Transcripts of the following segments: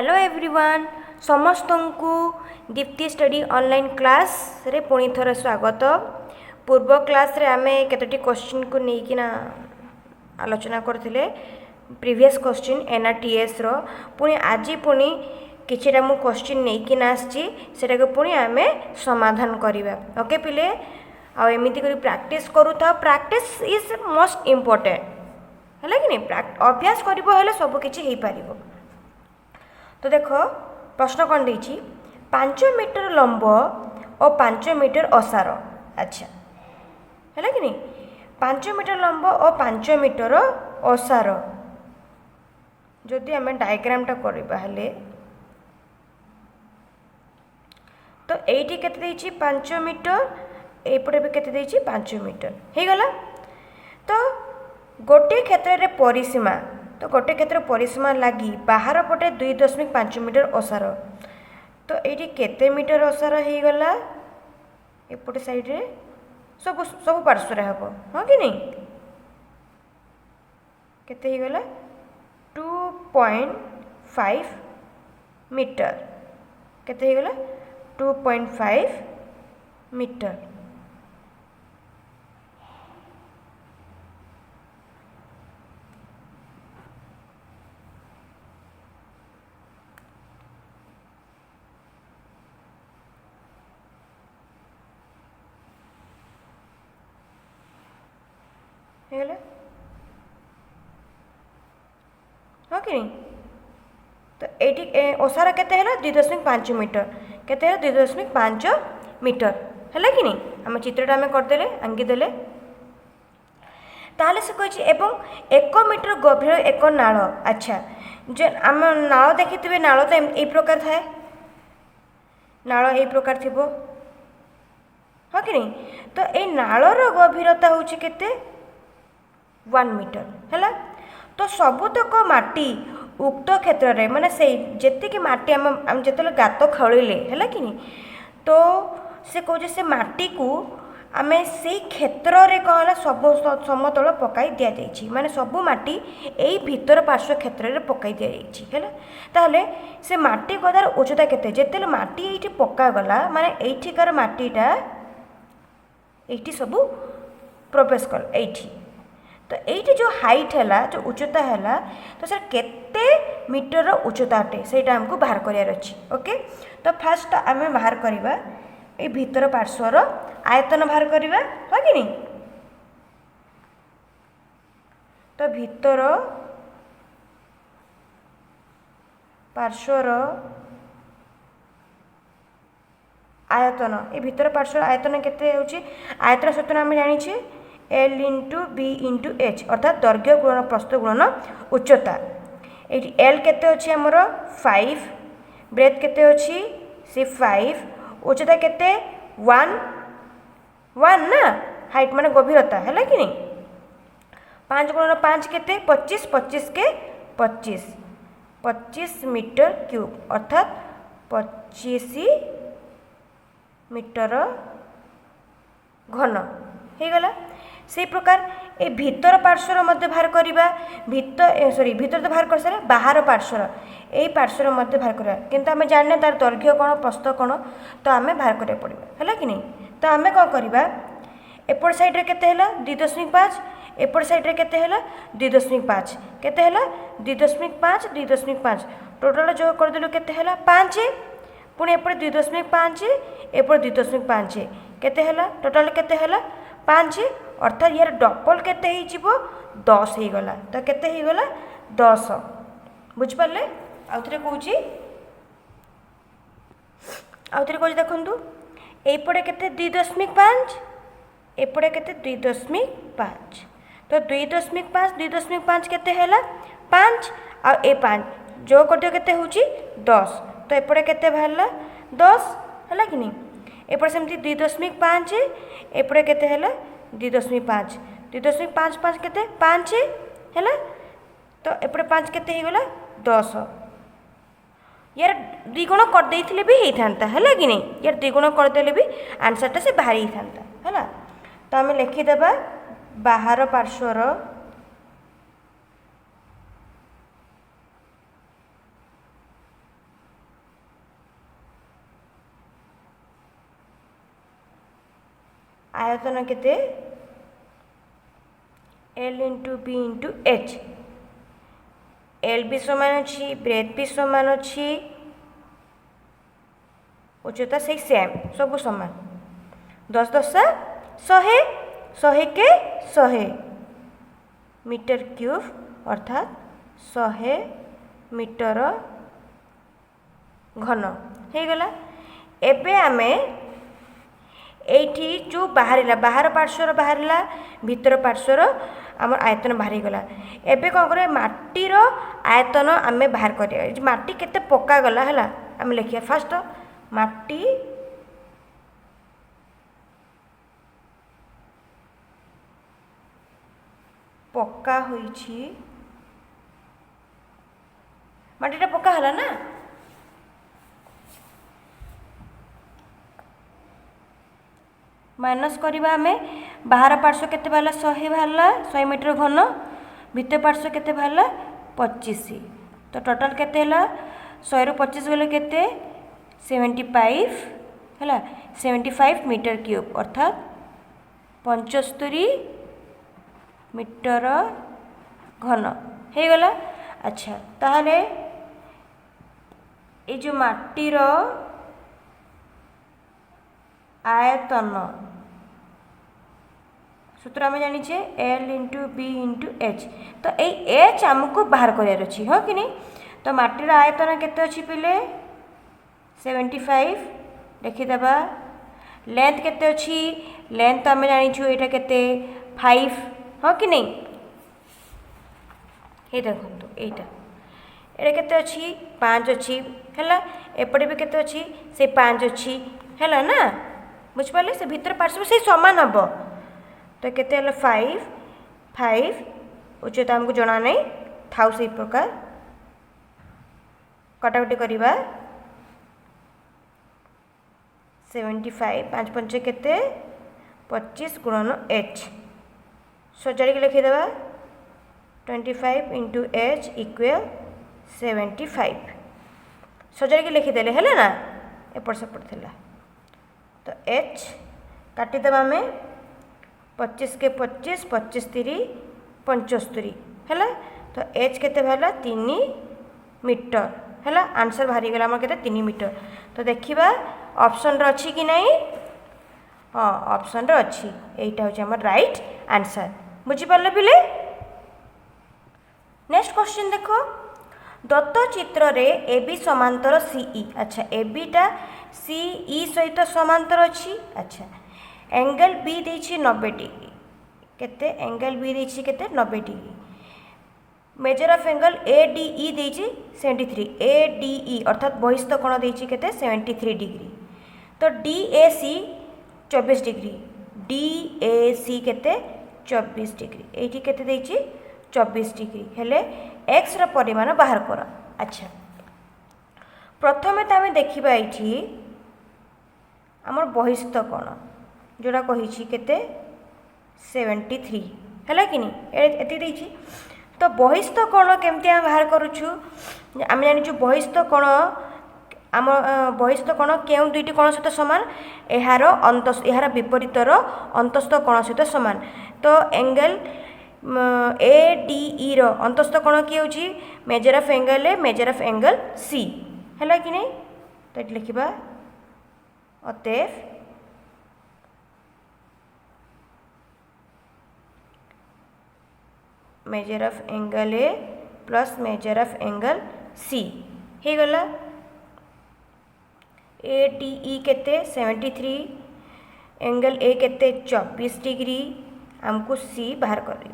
Hello everyone समस्त को Deepti study online class रे पुणी थर स्वागत। पूर्व क्लास रे आमे केतोटी क्वेश्चन को लेकिना आलोचना करथिले प्रीवियस क्वेश्चन एनआरटीएस रो पुणी आज पुणी किछिटा मु क्वेश्चन लेकिना आछि सेटा को पुणी आमे समाधान करिबा। ओके पिले आ एमिति करी प्रैक्टिस करू था। प्रैक्टिस इज मोस्ट इंपोर्टेंट है कि नहीं। अभ्यास करिबो हेले सब किछि हेई पारिबो। तो देख प्रश्न कौन देछि 5 मीटर लंब और 5 मीटर ओसार। अच्छा है कि नहीं 5 मीटर लंब और 5 मीटर ओसार जदि आम डायग्रामटा करबा हेले तो एठी केते देछि 5 मीटर एपटे भी केते देछि 5 मीटर हे गला। तो गोटे क्षेत्र रे परिसीमा तो गोटे क्षेत्र परिसीमा लगी बाहर पटे 2.5 मीटर ओसार। तो ये केते मीटर ओसार हो गला एपटे साइड रे सब सब पार्श्व रे हबो हाँ कि नहीं केते हो गला 2.5 मीटर केते हो गला 2.5 मीटर। हाँ कि नहीं। तो ये ओसार केते हैला 2.5 मीटर केते है 2.5 मीटर है कि नहीं। आम चित्रटा आम करदे आंकीदेले ताहले से कही एवं 1 मीटर गभीर एक नाल। अच्छा जो आम नाल देखिथे नाल तो यही प्रकार थाए नाल यही प्रकार थिबो हाँ कि नहीं। तो ये नालर गभीरता होची केते 1 मीटर है। तो सबुतक माटी उक्त क्षेत्र में माने से जेतिक माटी आम जिते गात खड़े है कि नहीं। तो से कहे से माटी को आम से क्षेत्र में कहला सब समतल पकाई दि जाइए माने सबू माटी यही भीतर पार्श्व क्षेत्र में पकाई दि जाइए ताहले से माटी गदार उच्चता केते जेते माटी ये पकागला माने एठिकार माटीटा ये सबू प्रवेश कल एठी। तो ये जो हाइट है जो उच्चता है तो सर केते मीटर उच्चता अटे से आमको बाहर करार अच्छी। ओके तो फास्ट आम बाहर करवा ये भीतर पार्श्वर आयतन बाहर करवा हाँ कि नहीं। तो भीतर पार्श्वर आयतन ये भीतर पार्श्वर आयतन केते होची आयतन सूत्र आम जानी L into B into H अर्थात दैर्घ्य गुणन प्रस्थ गुणन उच्चता। ये L केते अच्छी आमर 5 ब्रेथ केते अच्छी सी 5 उच्चता केते 1 ना हाइट माने गभीरता है कि नहीं। 5 गुणन 5 केते 25 25 के 25 मीटर क्यूब अर्थात 25 मीटर घन हो गला। से प्रकार ए भीतर पार्श्वर मध्य बाहर करवा भीतर भीतर तो बाहर कर सारे बाहर पार्श्वर यही पार्श्वर मध्य बाहर करवा किंतु आम जाने तार दैर्घ्य कौन प्रस्थ कौन तो आम बाहर करा पड़ा है कि नहीं। तो आम कौन करवा एपट साइड्रे केते 2.5 एपट साइड्रे केते 2.5 केते 2.5 2.5 टोटाल जो करदेलु केते 5 पुणी एपट 2.5 एपट 2.5 केते टोटाल केते 5 अर्थात यार डबल केते ही जीवो 10 ही गला। तो केते ही गला 10 बुझ पाले आउ थरे कहूची देखंतु एपटे केते 2.5 एपटे केते 2.5 तो 2.5 2.5 केते हैला 5 आ ए 5 जो कर दियो केते होची 10 तो एपटे केते बाहरला 10 हैला कि नहीं। एपटे सेमती 2.5 एपटे केते हैला 2.5 2.5 केते 5 हैला। तो एपटे 5 केते ही गला 10 यार द्विगुण कर देइथिले भी हेई थांता हैला कि नहीं। यार द्विगुण कर देले भी आंसरटा से बाहर ही थांता हैला। तो आम लिखि देबा बाहर पार्श्वर आयतन केते L into B into H L भी समान अच्छी ब्रेथ भी समान अच्छी उच्चता से सेम सब समान 10 10 100 100 के 100 मीटर क्यूब अर्थात 100 मीटर घन हो गला। एबे आमे एठी जो बाहर पार्श्वर बाहरला भीतर पार्श्वर आम आयतन बाहरी गला। एबे कौन करे माटीर आयतन आमे बाहर करिया माटी केते पक्का गला हला आमे लिखिया फास्ट माटी पक्का होईछि माटीटा पक्का हला ना माइनस करवा आम बाहर पार्श्व केते बाहरला 100 बाहरला 100 मीटर घन भीतर पार्श्व केते बाहरला 25 तो टोटल केते हला 100 रु 25 गले केते 75 हला 75 मीटर क्यूब अर्थात 75 मीटर घन हो गला। अच्छा ताहले ये जो माटीर आयतन सूत्र आम जानीचे L into B into H तो ये एच आमको बाहर करार अच्छी हाँ कि नहीं तो माटीर आयतन केते अच्छी पिले 75 लिखिदेबा लेंथ केते अच्छी लेंथ आम जानीचु यहाँ केते 5 हाँ कि नहीं ये देखो यहीटा ये केते अच्छी 5 अच्छी है एपटे भी केते अच्छी से 5 अच्छी है ना बुझिपारे से भीतर पार्श्व से समान हम तो केते 5 5 उच्चता आमको जना नहीं थाउ से प्रकार कटाकटी करवा 75 5 5 केते 25 गुणन एच सजाड़ी लिखिदेवा 25 इंटू एच इक्वल 75 सजाड़ी लिखिदेले है ना एपट सेपट थिला तो एच काटिदेवा आम 25 के 25 25 3 75 है तो एच केते बाहरला 3 मीटर है आंसर बाहरी गला आम केते 3 मीटर तो देखिबा ऑप्शन रे अच्छी कि नहीं हाँ ऑप्शन रे अच्छी एटा होचे हमर राइट आंसर बुझी पारले पिले। नेक्स्ट क्वेश्चन देखो दत्त चित्र रे ए बी समांतर सीई अच्छा ए बीटा सीई सहित समांतर अच्छी अच्छा एंगल बी देछि 90 डिग्री केते एंगल बी देछि केते 90 degree measure of angle A D E देछि 73 ए डी ई अर्थात बहिस्थ कोण देछि केते 73 डिग्री तो D A C 24 degree D A C केते 24 डिग्री एठी केते देछि 24 डिग्री हेले एक्स रो परिमाण बाहर कर। अच्छा प्रथमे तो आम देखा ये आमर बहिस्थ कोण जोड़ा कही केते 73 है कि नहीं एति देछि तो बहिस्थ कोण केमती आम बाहर करूछु आम जानिछु बहिस्थ कोण आम बहिस्थ कोण केउ दुईटी कोण सहित समान यार विपरीतर अंतस्थ कोण सहित समान तो एंगल ए डी ई रो अंतस्थ कोण किए होची measure of angle A measure of angle C है कि नहीं तो ये लिखा अतएव measure of angle A plus measure of angle C हो गला ए डी ई केते 73 एंगल ए केते 24 डिग्री आमको सी बाहर कर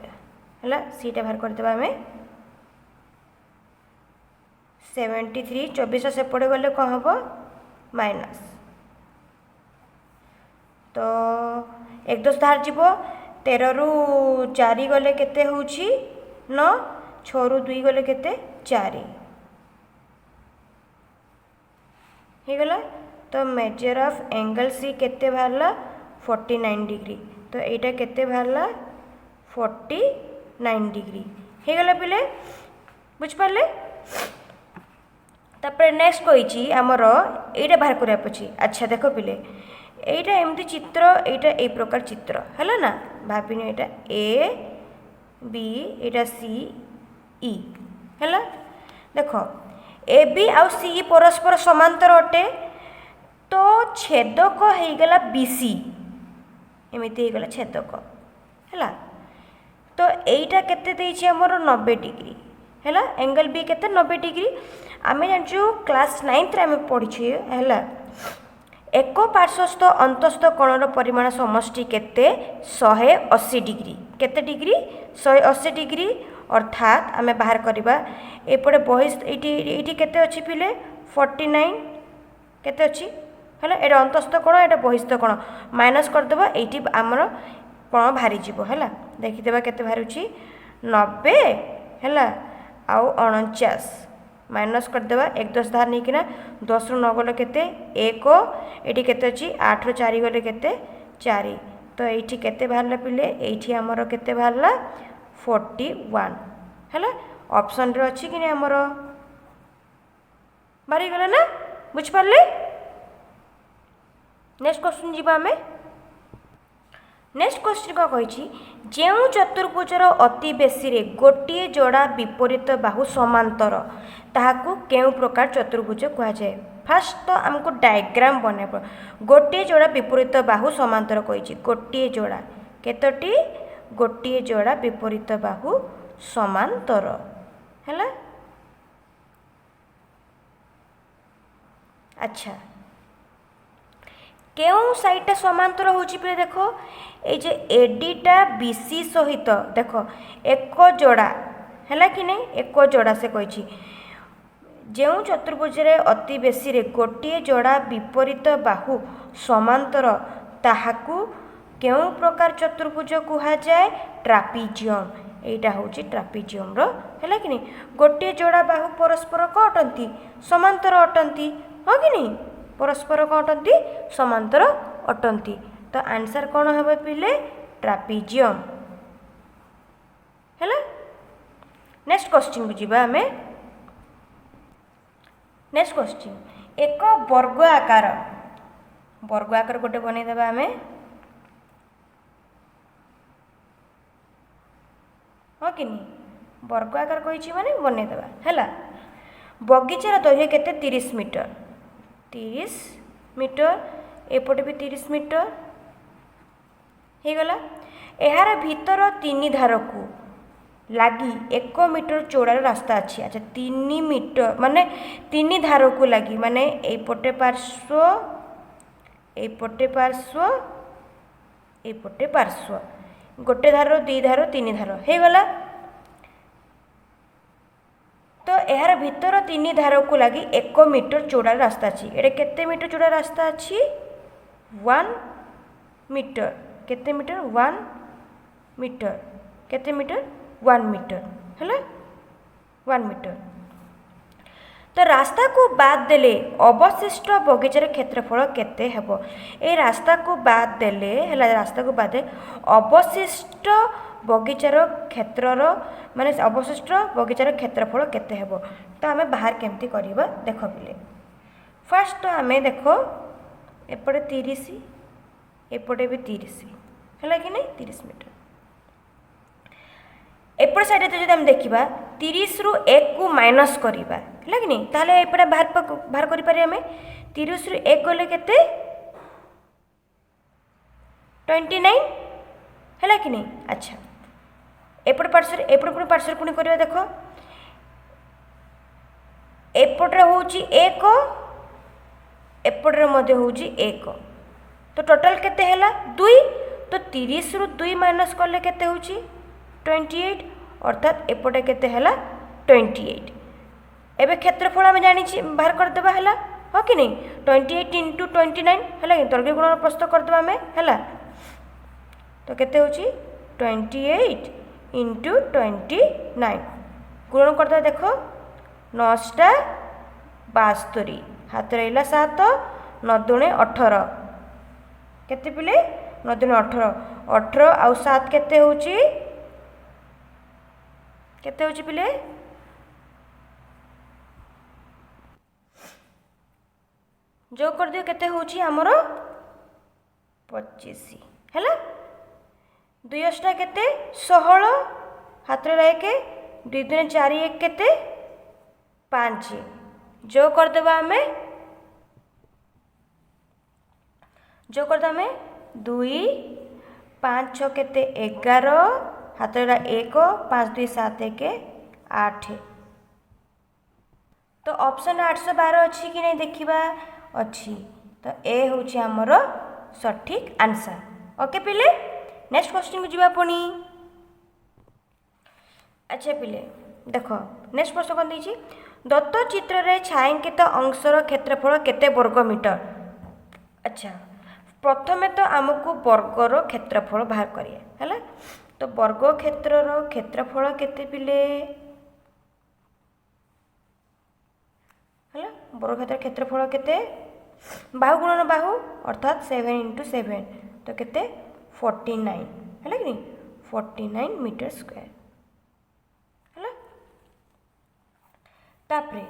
है सीटा बाहर करदेवा आम 73 24 से पड़े गले कौन हम माइनस तो एक दस बाहर जीव 13 रु 4 गले केते होची 9 6 रु 2 गले केते 4 हो गला तो मेजर ऑफ एंगल सी केते बाहरला 49 डिग्री तो एटा केते बाहरला 49 डिग्री हो गला पिले बुझ पारले तापर नेक्स्ट कही आमर एटा बाहर करिया पछि। अच्छा देखो पिले এইটা এমতি চিত্র, এইটা এই প্রকার চিত্র হল না, ভাবিনি এটা এ বি, এটা সি ই হল। দেখ এ বি আউ সি পরস্পর সমান্তর অটে, তো ছেদক হয়েগলা বিসি, এমিতি হয়েগলা ছেদক হল। তো এইটা কেতে দেইছি আমার 90 ডিগ্রি হল, एंगल बी केते 90 डिग्री। आम जानचु क्लास 9th रे आम पढ़ी है, एक पार्श्वस्थ अंतस्थ कोणर परिमाण समष्टि केते 180 डिग्री, केते डिग्री 180 डिग्री। अर्थात आम बाहर करवा एपटे बहिस्थ ये केते अच्छी पिले 49 केते अच्छी है, ये अंतस्थ कोण, ये बहिस्थ कोण, माइनस करदेव, ये आमर कोण बाहरी जीव है। देखीदे केते बाहरुची 90 है आउ 49, माइनस करदेवा 1 10 धार नहीं किना 10 रु 9 गले केते 1, एटी केते अछि 8 रु 4 गले केते 4, तो एठी केते बाहरला पिले, एठी हमर केते बाहरला 41 हैला। ऑप्शन रे अछि कि नै हमर बारी गला ना, बुझ पारले। नेक्स्ट क्वेश्चन जीवा हमें। नेक्स्ट क्वेश्चन का कही, जो चतुर्भुजर अति बेसी रे गोटे जोड़ा विपरीत बाहु समांतर ताहाकू केउ प्रकार चतुर्भुज कह जाए। फास्ट तो आमको डायग्राम बना पड़, गोटे जोड़ा विपरीत बाहु समांतर कही, गोटे जोड़ा केतोटी, गोटे जोड़ा विपरीत बाहु समांतर है। अच्छा केउ साइडटा समांतर होची पे देखो, ये जे एडीटा बीसी सहित देख एक जोड़ा है कि नहीं, एक जोड़ा से कही, जो चतुर्भुज रे अति बेसी रे गोटे जोड़ा विपरीत बाहु समांतर ताहाकू केउ प्रकार चतुर्भुज कहा जाए, ट्रापिजियम। एटा होची ट्रापिजियम रो है कि नहीं, गोटे जोड़ा बाहु परस्पर को अटंती, समांतर अटंती, हाँ कि नहीं, परस्पर कौन अटंती, समांतर अटंती। तो आंसर कौन हम पिले, ट्रापिजियम है। नेक्स्ट क्वेश्चन को जीवा हमें। नेक्स्ट क्वेश्चन, एक वर्ग आकार, वर्ग आकार गोटे बनईदेवा आम, हाँ कि नहीं, वर्ग आकार कही माने बनईदेवा है। बगीचार दैर्घ्य केते 30 मीटर, 30 मीटर, एपटे भी 30 मीटर हो गला। यार भीतर 3 धार को लगी 1 मीटर चौड़ार रास्ता अच्छी। अच्छा 3 मीटर माने 3 धार को लगी, माने एपटे पार्श्व, एपटे पार्श्व, एपटे पार्श्व, गोटे धार 2 धार 3 धार हो गला। तो यार भीतर 3 धार को लगी 1 मीटर चौड़ार रास्ता अच्छी। ये केते मीटर चौड़ा रास्ता अच्छी, 1 मीटर, केते मीटर 1 मीटर, केते मीटर 1 मीटर है, 1 मीटर। तो रास्ता को बाद देले अवशिष्ट बगीचार क्षेत्रफल केते हेबो। ए रास्ता को बाद देले है, रास्ता को बाद अवशिष्ट बगीचार क्षेत्रर माने अवशिष्ट बगीचार क्षेत्रफल केते हेबो। तो आमे बाहर केमती करबा देख बिले। फर्स्ट तो आमे देखो एपटे 30, एपटे भी 30 है कि नहीं, 30 मीटर। एपट साइड जो आम देखा 30 रु 1 को माइनस करवा है कि नहीं, ताहले एपटे बाहर करें आम 30 रु 1 गले केते 29 है कि नहीं। अच्छा एपट पार्श्व, एपट पार्श्व पुणी करवा देख, एपटे हूँ 1, एपटे हूँ 1, तो टोटाल केते हैला 2। तो 30 रु 2 माइनस कले केते होची 28, अर्थात एपटे केते हैला 28। एबे क्षेत्रफल आम जानी बाहर करदेबा हैला, हाँ कि नहीं, 28 इंटू 29 है, दर्घ्य गुणन प्रस्तुत करदेबा आम है। तो केते होची 28 इंटू 29 गुणन करदेबा। देख 9 टा 72, हाथ रहा 7, 9 दूणे 18, केते पिले 9 दूणे 18, 18 आउ 7 केते होची, केते होची पिले, जो कर दियो केते होची हमरो 25 है। 2 अष्टा केते 16 हाथ रखे 2 दूने 4 1 केते 5 जो करदेबा आमे जो करदे आमे 2 5 6 केते 11 हाथ 1 5 2 7 1 8। तो ऑप्शन 812 अच्छी कि नहीं देखिबा अच्छी। तो ए होची हमर सठिक आंसर। ओके पिले नेक्स्ट क्वेश्चन को जीवा पुणी। अच्छा पिले देख नेक्स्ट प्रश्न कौन देछि दत्त चित्र रे छायांकित अंशर क्षेत्रफल केते वर्ग मीटर। अच्छा प्रथमे तो आमको वर्गर क्षेत्रफल बाहर करिए है। तो वर्ग क्षेत्रर क्षेत्रफल केते पिले है। वर्ग क्षेत्र क्षेत्रफल केते बाहु गुणन बाहु अर्थात 7 × 7 तो केते 49 है कि 49 मीटर स्क्वायर है। तापरे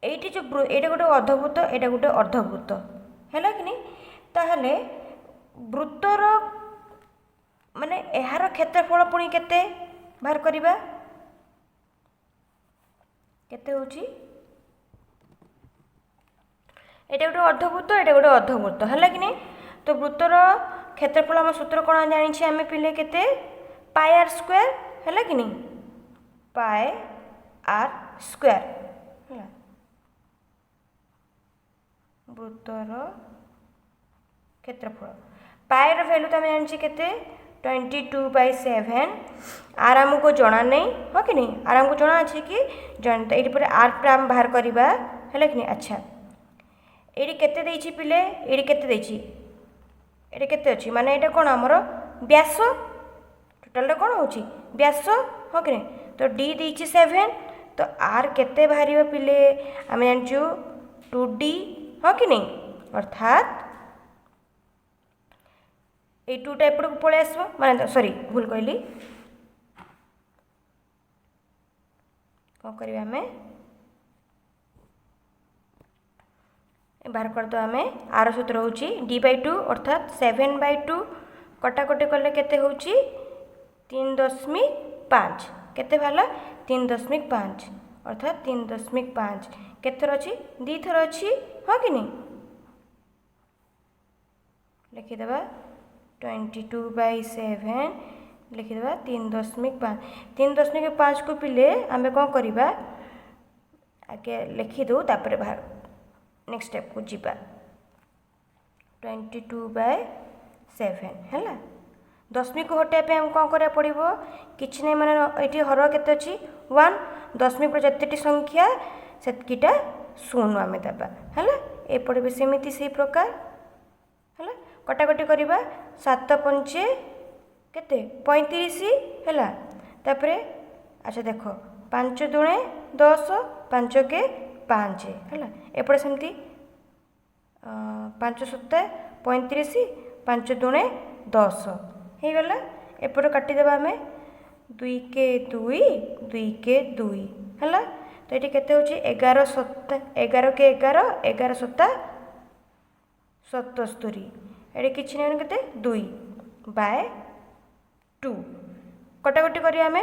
एटी जो एटा गोटे अर्धवृत्त एटा गोटे अर्धवृत्त है कि नहीं। ताहले वृत्तर माने एहार क्षेत्रफल पुणी केते बाहर करिबा केते होची एटा गोटे अर्धवृत्त एटा गोटे अर्धवृत्त है कि नहीं। तो वृत्तर क्षेत्रफल आम सूत्र कौन जानी आम पिले केते पाई आर स्क्वायर है कि नहीं पाई आर स्क्वायर है। वृत्तर क्षेत्रफल पाई वैल्यू तो आम जानी केते 22/7 आर आमको जना नहीं हाँ कि नहीं आर आमको जना अच्छे कि जानते ये आर प्राम बाहर करवा है कि नहीं। अच्छा ये केते देछि पिले ये केते देछि ये केते अछि माने एटा कोन हमर व्यास टोटल रे कोन होछि व्यास हाँ कि नहीं। तो डी देछि 7 तो आर केते बाहरिबा पिले आम जानछु 2d हाँ कि नहीं अर्थात ये 2 टाइप को पळे आसबो माने सॉरी भूल कहली कौन करिबा हमें बाहर कर दो आम आर सूत्र होची d/2 अर्थात 7/2 कटाकटी कले केते होची 3.5 केते भाला 3.5 अर्थात 3.5 केते अच्छी 2 थर अच्छी हाँ कि नहीं लिखिदेवा 22/7 लिखिदेवा 3.5 3.5 को पिले आम कौन करवा आगे लिखिदे तापर बाहर नेक्स्ट स्टेप को जीवा 22/7 है। दशमी को हटाइबा हम कौन करा पड़ो कि नहीं माने ये हर केते अच्छी 1 दशमी पर जिते संख्या सेटा शून्य आम देवा है एपटे भी सेमती से प्रकार है कटाकटी करवा 7×5 केते 35 है। तापरे अच्छा देख 5 दूणे 10 5 के 5 है एपटे सेमती 5 7 35 5 दूणे 10 हो गला एपटे काटिदेवा आम 2 के 2 2 के 2 है। तो ये केते होची 11 7 11 के 11 11 7 77 ये किसी नहीं केते 2/2 कटाकटी करी आम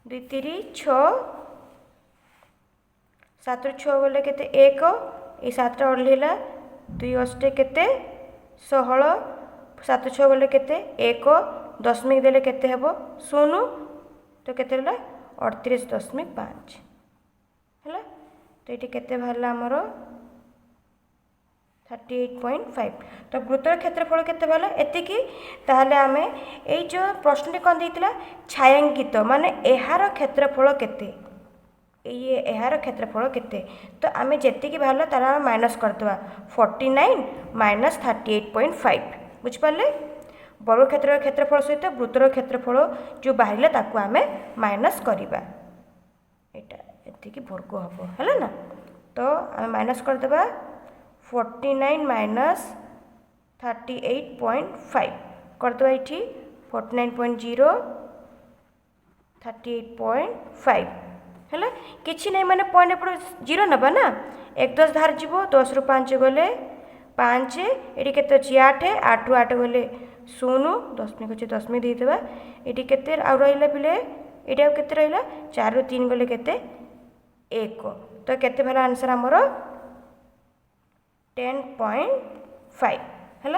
2 3 6 7 6 गले केते 1 ये 7 ओल्हेला 2 अष्टे केते 16 7 6 गले केते 1 दशमिक देले केते हेबो 0 तो केते होला 38.5 है। तो ये केते बाहरला हमर 38.5 तो वृत्तर क्षेत्रफल केते बाहरला एतिकी। ताहले आमे एई जो प्रश्नटी कौन देइतिला छायांकित माने एहार क्षेत्रफल केते ये एहार क्षेत्रफल केते तो आमे जेतिकी बाहरला तारा माइनस करदवा 49 - 38.5 बुझ पाले। वर्ग क्षेत्र क्षेत्रफल सहित वृत्तर क्षेत्रफल जो बाहर ताकू आम माइनस करवा ये वर्ग हम है ना। तो आम माइनस करदे 49 - 38.5 करदे ये 49.0 38.5 है कि नहीं माने पॉइंट एपट जीरो नबा ना 1 10 धार जीव 10 रु 5 गले 5 ये केते अच्छी 8 8 रु 8 गले 0 दशमिक अच्छे दशमिक देदेबा ये केते आ रहा पिले ये केते रहा 4 रु 3 गले केते 1 तो केते भला आंसर आमर 10.5 है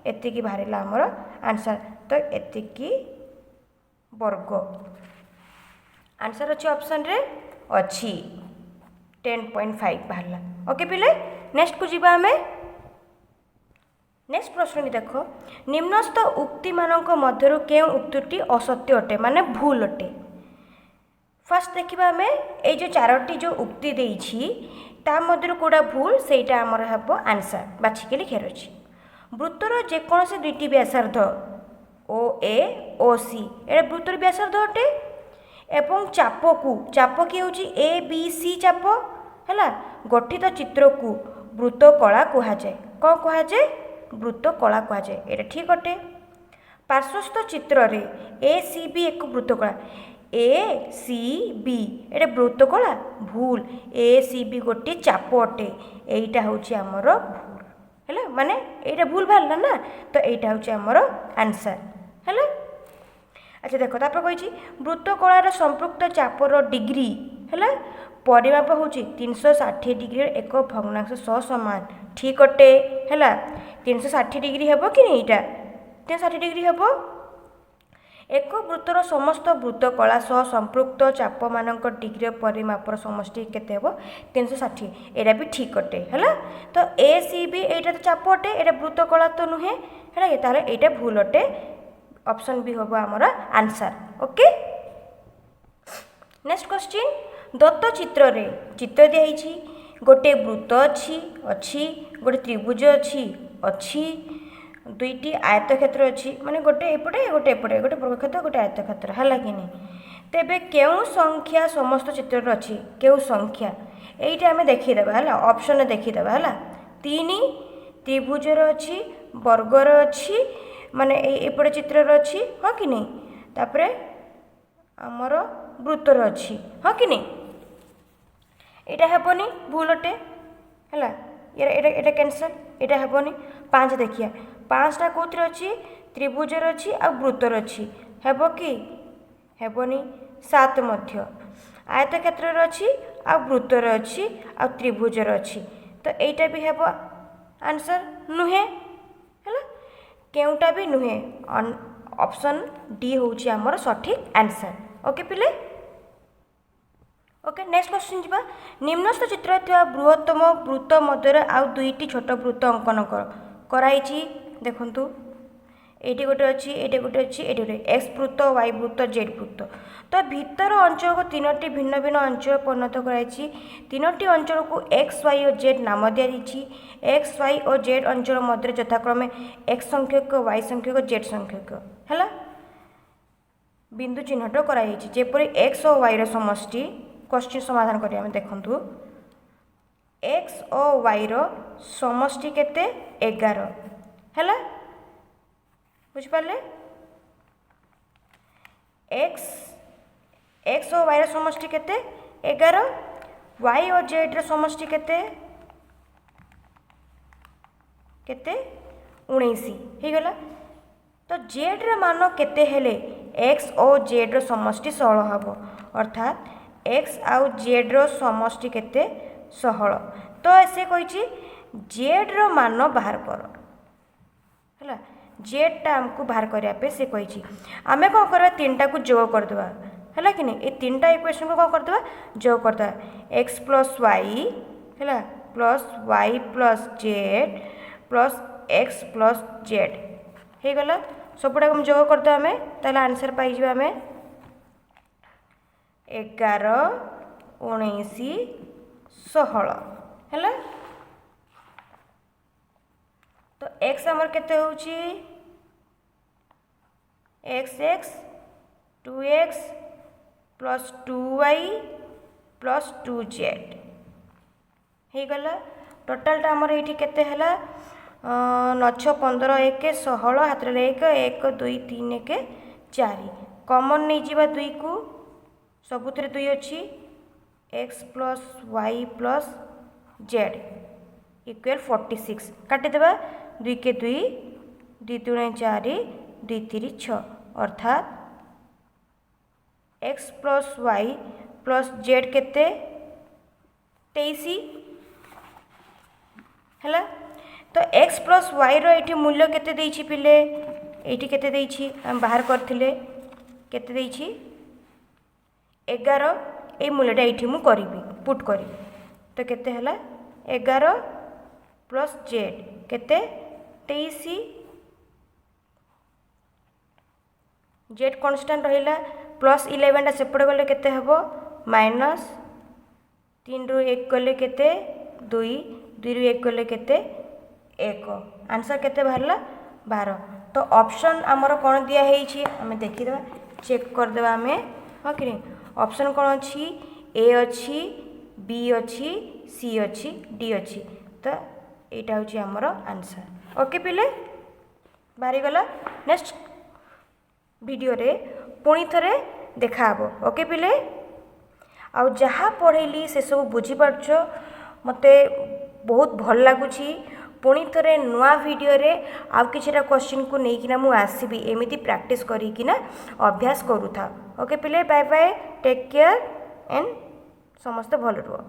एतिकी बाहर आमर आंसर तो एतिकी वर्ग आंसर अच्छी ऑप्शन रे अच्छी 10.5 बाहरला ओके पिले नेक्स्ट को जीवा हमें नेक्स्ट प्रश्न की देख निम्नस्थ उक्ति मानक मध्यरु के उक्तिटी असत्य अटे माने भूल अटे फर्स्ट देखा आम ये जो चारोटी जो उक्ति देछि ता मध्यरु कोडा भूल सेटा हमर हबो आंसर बाछिके लिखार अछि वृत्तर जेकोसी दुईटी व्यासार्ध ओ ए ओ सी ए वृत्तर व्यासार्ध अटे एवं चाप कि हूँ ए बी सी चाप है गठित चित्र को वृत्त कला कहुए कौन कहुए वृत्त कला कहुए ये ठीक अटे पार्श्वस्थ चित्र रे ए सी बी एक वृत्त कला ए सी बी ये वृत्त कला भूल ए सी बी गोटे चाप अटे यहीटा हूँ आमर भूल है माने ये भूल बाहर ना तो यहाँ हूँ आमर आंसर है अच्छा देख तापर कही वृत्त कलार संपृक्त चापर डिग्री है परिमाप हूँ 360 डिग्री एक भग्नांश सह सामान ठीक अटे है 360 डिग्री हे कि नहीं यहाँ 360 डिग्री हे एक वृत्तर समस्त वृत्त कला सह संपृक्त चाप मान डिग्री परिमापर समष्टि केते हे 360 यहाँ भी ठीक अटे है तो ए सी बी यहाँ तो चाप अटे ये वृत्त कला तो नुहे है यहाँ भूल अटे ऑप्शन भी हम आमर आंसर ओके नेक्स्ट क्वेश्चन दत्त चित्र रे चित्र दिखाई गोटे वृत्त अच्छी गोटे त्रिभुज अच्छी दुईटी आयतक्षेत्र अच्छी माने गोटे एपटे गोटे एपटे गोटे वर्गक्षेत्र गोटे आयतक्षेत्र है कि नहीं तेबे केउ संख्या समस्त चित्र अच्छी केउ संख्या यही आम देखीदेवा है ऑप्शन देखीदेवा है 3 त्रिभुजर अच्छी वर्गर अच्छी माने एपटे चित्र अच्छी हाँ कि नहीं तापरे आमर वृत्तर अच्छी हाँ कि नहीं यहाँ हेबनी भूल अटे है ये कैंसल यहाँ हेबनी 5 देखिए 5टा कौन अच्छी त्रिभुजर अच्छी आ वृत्तर अच्छी हेब कि हेबनी 7 मध्य आयतक्षेत्र अच्छी आ वृत्तर अच्छी आ त्रिभुजर अच्छी तो यहीटा भी हेब आंसर नुहे है केउटा भी नुहे ऑप्शन डी हूँ आमर सठिक आंसर ओके पिले ओके नेक्स्ट क्वेश्चन जीवा निम्नस्थ चित्र थिबा बृहत्तम वृत्त मध्य आउ दुईटी छोट वृत्त अंकन कराई देखंतु एटी गोटे अच्छी एटी गोटे अच्छी एटी गोटे एक्स वृत्त वाई वृत्त जेड वृत्त तो भीतर अंचल को 3टी भिन्न भिन्न अंचल परिणत कराई 3टी अंचल को एक्स वाई और जेड नाम दी एक्स वाई और जेड अंचल मध्य यथाक्रमे एक्स संख्यक वाई संख्यक जेड संख्यक है बिंदु चिन्हट कराई जेपरी एक्स और वाई समष्टि क्वेश्चन समाधान करिया हम देखंतु एक्स और वाई समष्टि केते 11 है बुझिपारे एक्स और वाई समष्टि केते 11 वाई और जेड समष्टि केते केते 19 हो गला तो जेड मान केते हेले एक्स और जेड समष्टि 16 हम अर्थात एक्स आउ जेड समष्टि केते 16 तो से कही जेड मान बाहर कर है जेडटा आमको बाहर करने से कही आम कौन करवा 3टा को जोग करदे है कि नहीं ये 3टा इक्वेशन को कौन करदे जोग करदे एक्स प्लस वाई है plus Y plus Z plus X plus Z हो गला सबुटा हम जोग करदे आम ताले आंसर पाई आम 11 19 16 है तो एक्स आमर केते होची x x 2x plus 2y plus 2z हो गला टोटालटा आमर ये केते हैला 9 15 1 16 हाथ 1 1 2 3 1 4 कॉमन नहीं जीवा 2 को सबुतिर 2 अच्छी X plus Y plus Z equal 46 काटिदेबा 2 के 2 2 3 4 2 3 6 अर्थात X plus Y plus Z केते 23 है। तो एक्स प्लस वाई रो मूल्य केते देइछि पिले एठी केते देइछि हम बाहर करथिले केते देइछि 11 ए मूल्यटा ये मुझे करी पुट करी तो केते हला 11 प्लस जेड केते 23 जेड कांस्टेंट रहिला प्लस 11 टा सेपटे गले केते हबो माइनस 3 रु 1 गले केते 2 2 रु 1 गले केते 1 आंसर केते बाहरला 12। तो ऑप्शन आमर कौन दिया है आम देखीदे चेक करदे आम हाँ कि ऑप्शन कौन अच्छी ए अच्छी बी अच्छी सी अच्छी डी अच्छी तो यहाँ हूँ आमर आंसर। ओके पिले बाहरी गला नेक्स्ट वीडियो रे पुणी थरे देखा ओके पिले आ जहाँ पढ़ेली से सब बुझीपारछ मते बहुत भल लगुच पुणी थरे नुआ वीडियो रे आउ किछिटा क्वेश्चन को लेकिना मु आसीबी एमिति प्रैक्टिस करिकिना अभ्यास करूथा। ओके पिले bye bye take care and समस्त भल रुह।